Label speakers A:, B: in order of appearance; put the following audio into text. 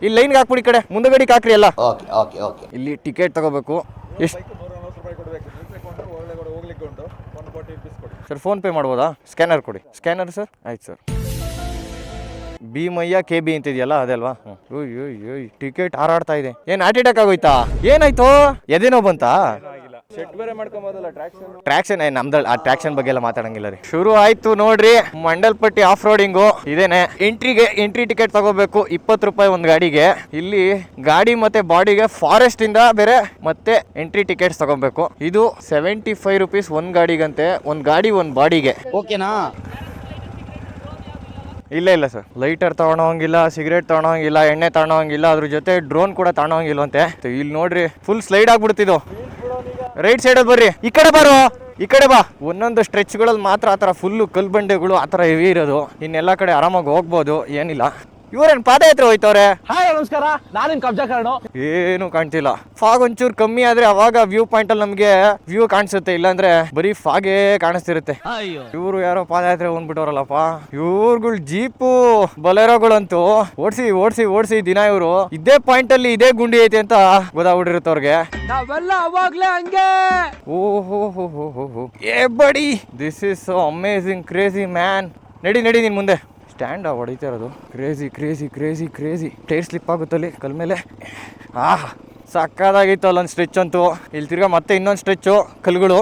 A: ಇಲ್ಲಿ ಲೈನ್ಗೆ ಹಾಕ್ಬಿಡಿ, ಈ ಕಡೆ ಮುಂದೆ ಗಡಿಗೆ ಹಾಕ್ರಿ ಎಲ್ಲ.
B: Okay okay okay.
A: ಇಲ್ಲಿ ಟಿಕೆಟ್ ತಗೋಬೇಕು. ಎಷ್ಟು ಸರ್? ಫೋನ್ ಪೇ ಮಾಡ್ಬೋದಾ? ಸ್ಕ್ಯಾನರ್ ಕೊಡಿ. Scanner sir. ಆಯ್ತು ಸರ್. ಭೀಮಯ್ಯ KB ಅಂತಿದೆಯಲ್ಲ ಅದಲ್ವಾ? ಟಿಕೆಟ್ ಹಾರಾಡ್ತಾ ಇದೆ. ಏನ್ ಹಾರ್ಟ್ ಅಟ್ಯಾಕ್ ಆಗೋಯ್ತಾ? ಏನಾಯ್ತು? ಎದೇನೋ ಬಂತಾ? ಟ್ರಾಕ್ಷನ್ ನಮ್ದು ಆ ಟ್ರಾಕ್ಷನ್ ಬಗ್ಗೆ ಎಲ್ಲ ಮಾತಾಡಂಗಿಲ್ಲ ರೀ. ಶುರು ಆಯ್ತು ನೋಡ್ರಿ ಮಂಡಲ್ಪಟ್ಟಿ ಆಫ್ ರೋಡಿಂಗು. ಇದೇನೆ ಎಂಟ್ರಿ ಟಿಕೆಟ್ ತಗೋಬೇಕು 20 ರೂಪಾಯಿ ಒಂದು ಗಾಡಿಗೆ. ಇಲ್ಲಿ ಗಾಡಿ ಮತ್ತೆ ಬಾಡಿಗೆ ಫಾರೆಸ್ಟ್ ಇಂದ ಬೇರೆ ಮತ್ತೆ ಎಂಟ್ರಿ ಟಿಕೆಟ್ಸ್ ತಗೋಬೇಕು. ಇದು 75 ರೂಪೀಸ್ ಒಂದ್ ಗಾಡಿಗಂತೆ, ಒಂದ್ ಗಾಡಿ ಒಂದ್ ಬಾಡಿಗೆ.
B: ಓಕೆನಾ?
A: ಇಲ್ಲ ಸರ್, ಲೈಟರ್ ತಗೊಳೋಂಗಿಲ್ಲ, ಸಿಗರೇಟ್ ತಗೊಳೋಂಗಿಲ್ಲ, ಎಣ್ಣೆ ತಗೊಳೋಂಗಿಲ್ಲ, ಅದ್ರ ಜೊತೆ ಡ್ರೋನ್ ಕೂಡ ತಗೊಳೋಂಗಿಲ್ವಂತೆ. ಇಲ್ಲಿ ನೋಡ್ರಿ ಫುಲ್ ಸ್ಲೈಡ್ ಆಗ್ಬಿಡ್ತಿದ್ದು. ರೈಟ್ ಸೈಡಲ್ಲಿ ಬರ್ರಿ, ಈ ಕಡೆ ಬಾ. ಒಂದೊಂದು ಸ್ಟ್ರೆಚ್ಗಳಲ್ಲಿ ಮಾತ್ರ ಆತರ ಫುಲ್ಲು ಕಲ್ ಬಂಡೆಗಳು ಆತರ ಹೆವಿ ಇರೋದು. ಇನ್ನೆಲ್ಲ ಕಡೆ ಆರಾಮಾಗಿ ಹೋಗ್ಬೋದು, ಏನಿಲ್ಲ. ಇವ್ರೇನ್ ಪಾದಯಾತ್ರೆ ಹೋಯ್ತವ್ರೆ.
C: ಹಾಯ್ ನಮಸ್ಕಾರ, ನಾನೇನ್ ಕಬ್ಜಾ ಕಾರಣ.
A: ಏನು ಕಾಣ್ತಿಲ್ಲ. ಫಾಗ್ ಒಂಚೂರು ಕಮ್ಮಿ ಆದ್ರೆ ಅವಾಗ ವ್ಯೂ ಪಾಯಿಂಟ್ ಅಲ್ಲಿ ನಮ್ಗೆ ವ್ಯೂ ಕಾಣಿಸುತ್ತೆ, ಇಲ್ಲಾಂದ್ರೆ ಬರೀ ಫಾಗೇ ಕಾಣಿಸ್ತಿರುತ್ತೆ. ಇವ್ರು ಯಾರೋ ಪಾದಯಾತ್ರೆ ಹೋಗ್ಬಿಟ್ಟವ್ರಲ್ಲಪ್ಪ. ಇವ್ರುಗಳು ಜೀಪು ಬೊಲೆರೋಗಳಂತೂ ಓಡಿಸಿ ದಿನ ಇವರು ಇದೇ ಪಾಯಿಂಟ್ ಅಲ್ಲಿ ಇದೇ ಗುಂಡಿ ಐತೆ ಅಂತ ಗೊತ್ತಾಗ್ಬಿಟ್ಟಿರುತ್ತೆ ಅವ್ರಿಗೆ.
C: ನಾವೆಲ್ಲ ಅವಾಗ್ಲೇ ಹಂಗೆ.
A: ಓಹೋ ಏ ಬಡಿ, this is so amazing, crazy man. ನಡಿ ನಿನ್ ಮುಂದೆ. ಸ್ಟ್ಯಾಂಡ್ ಹೊಡಿತಾ ಇರೋದು. ಕ್ರೇಜಿ. ಟೈರ್ ಸ್ಲಿಪ್ ಆಗುತ್ತಲ್ಲಿ ಕಲ್ ಮೇಲೆ. ಸಕ್ಕದಾಗಿತ್ತು ಅಲ್ಲೊಂದು ಸ್ಟ್ರೆಚ್ ಅಂತೂ. ಇಲ್ಲಿ ತಿರ್ಗಾ ಮತ್ತೆ ಇನ್ನೊಂದು ಸ್ಟ್ರೆಚ್ಚು ಕಲ್ಗಳು.